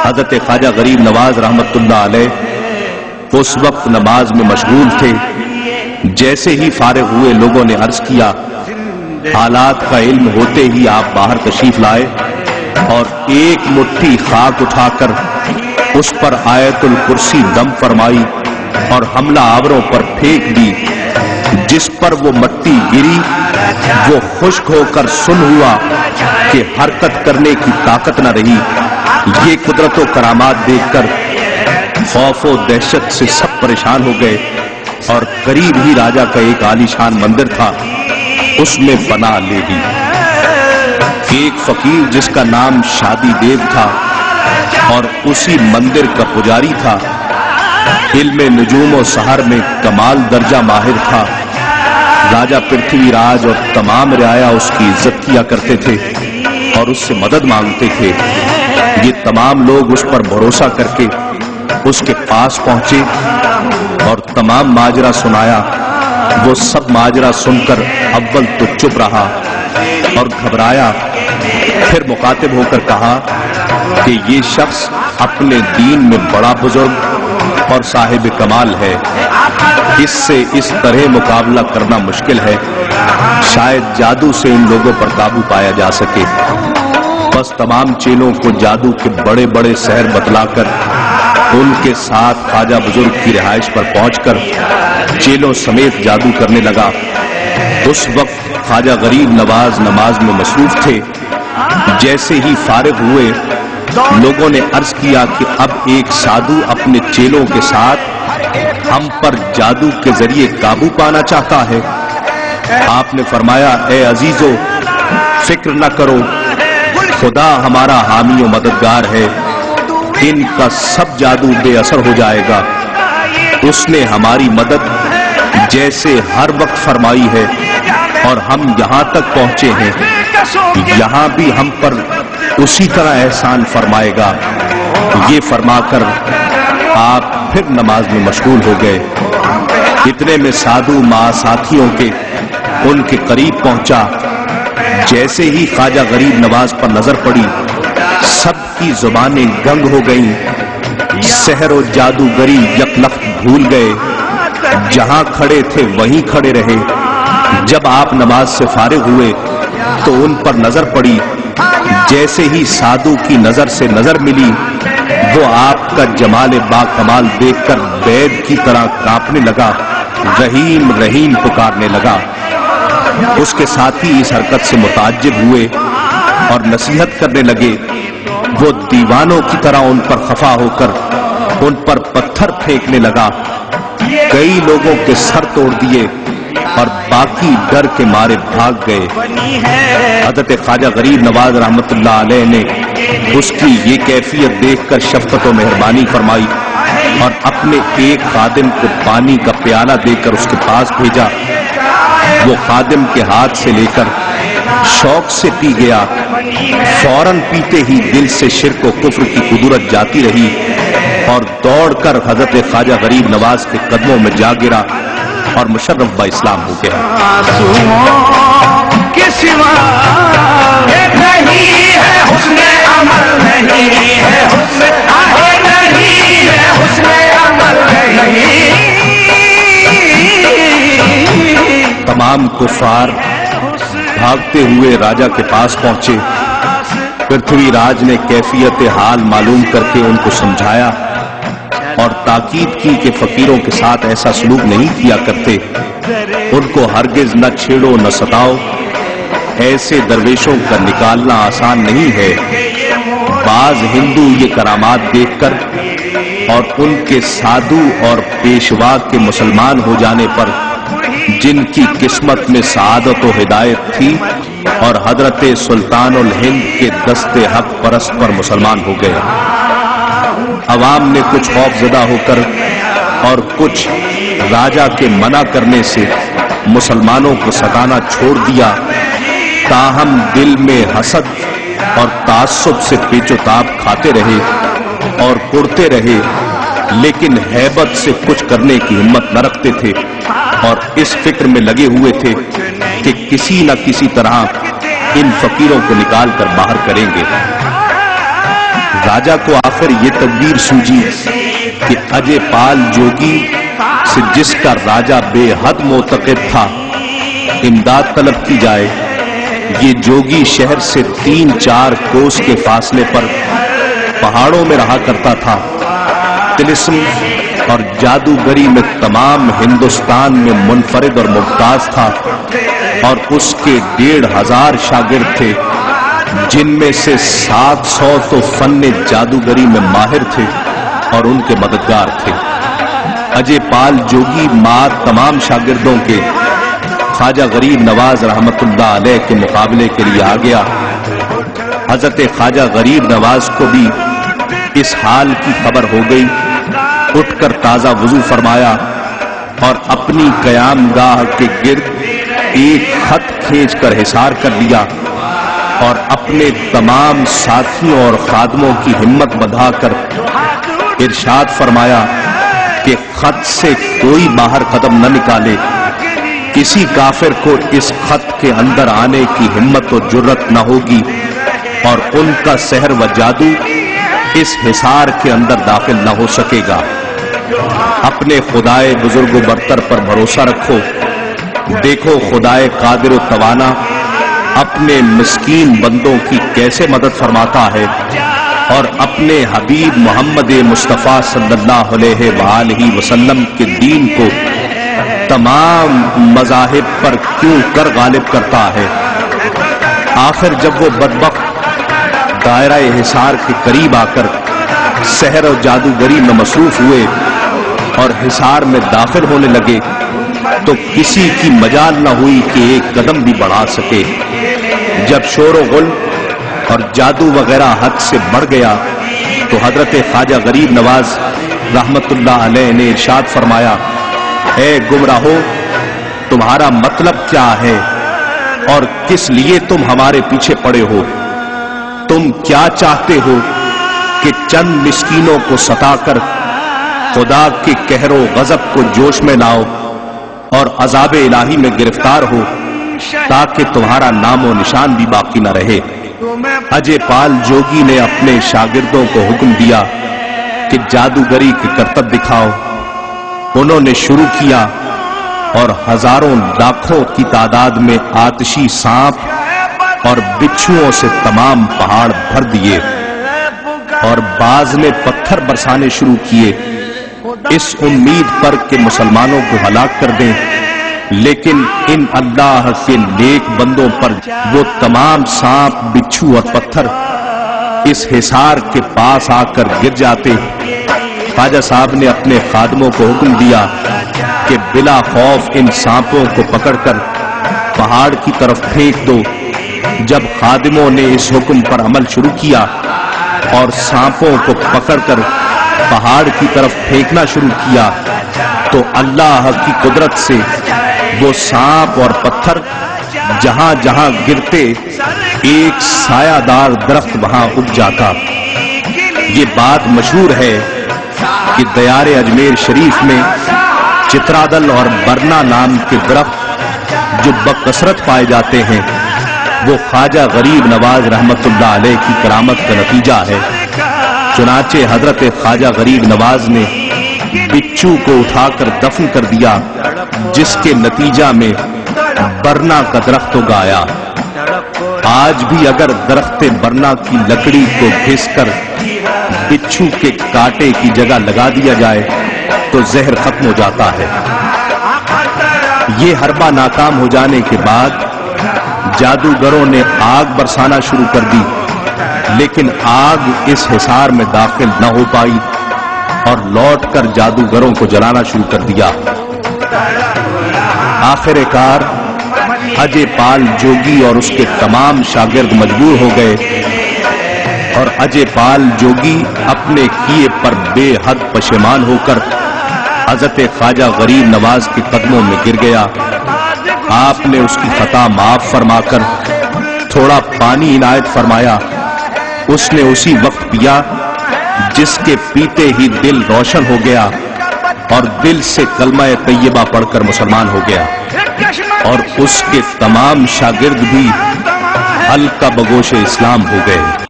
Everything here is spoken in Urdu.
حضرت خواجہ غریب نواز رحمت اللہ علیہ اس وقت نماز میں مشغول تھے۔ جیسے ہی فارغ ہوئے لوگوں نے عرض کیا، حالات کا علم ہوتے ہی آپ باہر تشریف لائے اور ایک مٹھی خاک اٹھا کر اس پر آیت الکرسی دم فرمائی اور حملہ آوروں پر پھینک دی۔ جس پر وہ مٹی گری وہ خشک ہو کر سن ہوا کہ حرکت کرنے کی طاقت نہ رہی۔ یہ قدرت و کرامات دیکھ کر خوف و دہشت سے سب پریشان ہو گئے اور قریب ہی راجا کا ایک عالی شان مندر تھا، اس میں پناہ لے لی۔ ایک فقیر جس کا نام شادی دیو تھا اور اسی مندر کا پجاری تھا، علم نجوم و سحر میں کمال درجہ ماہر تھا۔ راجہ پرتھوی راج اور تمام رعایا اس کی عزت کیا کرتے تھے اور اس سے مدد مانگتے تھے۔ یہ تمام لوگ اس پر بھروسہ کر کے اس کے پاس پہنچے اور تمام ماجرا سنایا۔ وہ سب ماجرا سن کر اول تو چپ رہا اور گھبرایا، پھر مخاطب ہو کر کہا کہ یہ شخص اپنے دین میں بڑا بزرگ اور صاحب کمال ہے، اس سے اس طرح مقابلہ کرنا مشکل ہے، شاید جادو سے ان لوگوں پر قابو پایا جا سکے۔ بس تمام چیلوں کو جادو کے بڑے بڑے سحر بتلا کر ان کے ساتھ خواجہ بزرگ کی رہائش پر پہنچ کر چیلوں سمیت جادو کرنے لگا۔ اس وقت خواجہ غریب نواز نماز میں مصروف تھے۔ جیسے ہی فارغ ہوئے لوگوں نے عرض کیا کہ اب ایک سادھو اپنے چیلوں کے ساتھ ہم پر جادو کے ذریعے قابو پانا چاہتا ہے۔ آپ نے فرمایا، اے عزیزو، فکر نہ کرو، خدا ہمارا حامی و مددگار ہے، ان کا سب جادو بے اثر ہو جائے گا۔ اس نے ہماری مدد جیسے ہر وقت فرمائی ہے اور ہم یہاں تک پہنچے ہیں، یہاں بھی ہم پر اسی طرح احسان فرمائے گا۔ یہ فرما کر آپ پھر نماز میں مشغول ہو گئے۔ اتنے میں سادھو ماں ساتھیوں کے ان کے قریب پہنچا۔ جیسے ہی خواجہ غریب نواز پر نظر پڑی سب کی زبانیں گنگ ہو گئیں، سحر و جادوگری یکلخت بھول گئے، جہاں کھڑے تھے وہیں کھڑے رہے۔ جب آپ نماز سے فارغ ہوئے تو ان پر نظر پڑی، جیسے ہی سادھو کی نظر سے نظر ملی وہ آپ کا جمال با کمال دیکھ کر بید کی طرح کانپنے لگا، رحیم رحیم پکارنے لگا۔ اس کے ساتھی اس حرکت سے متعجب ہوئے اور نصیحت کرنے لگے۔ وہ دیوانوں کی طرح ان پر خفا ہو کر ان پر پتھر پھینکنے لگا۔ کئی لوگوں کے سر توڑ دیے اور باقی ڈر کے مارے بھاگ گئے۔ حضرت خواجہ غریب نواز رحمت اللہ علیہ نے اس کی یہ کیفیت دیکھ کر شفقت و مہربانی فرمائی اور اپنے ایک خادم کو پانی کا پیالہ دے کر اس کے پاس بھیجا۔ وہ خادم کے ہاتھ سے لے کر شوق سے پی گیا۔ فوراً پیتے ہی دل سے شرک و کفر کی قدرت جاتی رہی اور دوڑ کر حضرت خواجہ غریب نواز کے قدموں میں جا گرا اور مشرف با اسلام ہو گیا۔ تمام کفار بھاگتے ہوئے راجہ کے پاس پہنچے۔ پرتھوی راج نے کیفیت حال معلوم کر کے ان کو سمجھایا اور تاکید کی کہ فقیروں کے ساتھ ایسا سلوک نہیں کیا کرتے، ان کو ہرگز نہ چھیڑو نہ ستاؤ، ایسے درویشوں کا نکالنا آسان نہیں ہے۔ بعض ہندو یہ کرامات دیکھ کر اور ان کے سادھو اور پیشوا کے مسلمان ہو جانے پر جن کی قسمت میں سعادت و ہدایت تھی اور حضرت سلطان الہند کے دست حق پرست پر مسلمان ہو گئے۔ عوام نے کچھ خوف زدہ ہو کر اور کچھ راجہ کے منع کرنے سے مسلمانوں کو ستانا چھوڑ دیا، تاہم دل میں حسد اور تعصب سے پیچ و تاب کھاتے رہے اور کرتے رہے، لیکن ہیبت سے کچھ کرنے کی ہمت نہ رکھتے تھے اور اس فکر میں لگے ہوئے تھے کہ کسی نہ کسی طرح ان فقیروں کو نکال کر باہر کریں گے۔ راجا کو آخر یہ تدبیر سوجی کہ اجے پال جوگی سے جس کا راجا بے حد معتقد تھا امداد طلب کی جائے۔ یہ جوگی شہر سے 3-4 کوس کے فاصلے پر پہاڑوں میں رہا کرتا تھا۔ طلسم اور جادوگری میں تمام ہندوستان میں منفرد اور ممتاز تھا، اور اس کے 1500 شاگرد تھے، جن میں سے 700 تو فن جادوگری میں ماہر تھے اور ان کے مددگار تھے۔ اجے پال جوگی مات تمام شاگردوں کے خواجہ غریب نواز رحمت اللہ علیہ کے مقابلے کے لیے آ گیا۔ حضرت خواجہ غریب نواز کو بھی اس حال کی خبر ہو گئی۔ اٹھ کر تازہ وضو فرمایا اور اپنی قیام گاہ کے گرد ایک خط کھینچ کر حصار کر لیا، اور اپنے تمام ساتھیوں اور خادموں کی ہمت بندھا کر ارشاد فرمایا کہ خط سے کوئی باہر قدم نہ نکالے، کسی کافر کو اس خط کے اندر آنے کی ہمت و جرت نہ ہوگی، اور ان کا سحر و جادو اس حصار کے اندر داخل نہ ہو سکے گا۔ اپنے خدائے بزرگ و برتر پر بھروسہ رکھو، دیکھو خدائے قادر و توانا اپنے مسکین بندوں کی کیسے مدد فرماتا ہے، اور اپنے حبیب محمد مصطفیٰ صلی اللہ علیہ وآلہ وسلم کے دین کو تمام مذاہب پر کیوں کر غالب کرتا ہے۔ آخر جب وہ بدبخت دائرہ حصار کے قریب آ کر سحر و جادوگری میں مصروف ہوئے اور حصار میں داخل ہونے لگے تو کسی کی مجال نہ ہوئی کہ ایک قدم بھی بڑھا سکے۔ جب شور و غل اور جادو وغیرہ حد سے بڑھ گیا تو حضرت خواجہ غریب نواز رحمت اللہ علیہ نے ارشاد فرمایا، اے گمراہو، تمہارا مطلب کیا ہے اور کس لیے تم ہمارے پیچھے پڑے ہو؟ تم کیا چاہتے ہو کہ چند مسکینوں کو ستا کر خدا کے قہر و غضب کو جوش میں لاؤ اور عذاب الہی میں گرفتار ہو تاکہ تمہارا نام و نشان بھی باقی نہ رہے؟ اجے پال جوگی نے اپنے شاگردوں کو حکم دیا کہ جادوگری کے کرتب دکھاؤ۔ انہوں نے شروع کیا اور ہزاروں لاکھوں کی تعداد میں آتشی سانپ اور بچھوؤں سے تمام پہاڑ بھر دیے، اور بعض نے پتھر برسانے شروع کیے اس امید پر کہ مسلمانوں کو ہلاک کر دیں، لیکن ان اللہ کے نیک بندوں پر وہ تمام سانپ، بچھو اور پتھر اس حصار کے پاس آ کر گر جاتے۔ خواجہ صاحب نے اپنے خادموں کو حکم دیا کہ بلا خوف ان سانپوں کو پکڑ کر پہاڑ کی طرف پھینک دو۔ جب خادموں نے اس حکم پر عمل شروع کیا اور سانپوں کو پکڑ کر پہاڑ کی طرف پھینکنا شروع کیا تو اللہ کی قدرت سے وہ سانپ اور پتھر جہاں جہاں گرتے ایک سایہ دار درخت وہاں اگ جاتا۔ یہ بات مشہور ہے کہ دیار اجمیر شریف میں چترادل اور برنا نام کے درخت جو بکثرت پائے جاتے ہیں وہ خواجہ غریب نواز رحمت اللہ علیہ کی کرامت کا نتیجہ ہے۔ چنانچہ حضرت خواجہ غریب نواز نے بچھو کو اٹھا کر دفن کر دیا، جس کے نتیجہ میں برنا کا درخت اگایا۔ آج بھی اگر درخت برنا کی لکڑی کو گھس کر بچھو کے کانٹے کی جگہ لگا دیا جائے تو زہر ختم ہو جاتا ہے۔ یہ حربہ ناکام ہو جانے کے بعد جادوگروں نے آگ برسانا شروع کر دی، لیکن آگ اس حصار میں داخل نہ ہو پائی اور لوٹ کر جادوگروں کو جلانا شروع کر دیا۔ آخر کار اجے پال جوگی اور اس کے تمام شاگرد مجبور ہو گئے، اور اجے پال جوگی اپنے کیے پر بے حد پشیمان ہو کر حضرت خواجہ غریب نواز کے قدموں میں گر گیا۔ آپ نے اس کی خطا معاف فرما کر تھوڑا پانی عنایت فرمایا۔ اس نے اسی وقت پیا، جس کے پیتے ہی دل روشن ہو گیا اور دل سے کلمہ طیبہ پڑھ کر مسلمان ہو گیا، اور اس کے تمام شاگرد بھی حلقہ بگوش اسلام ہو گئے۔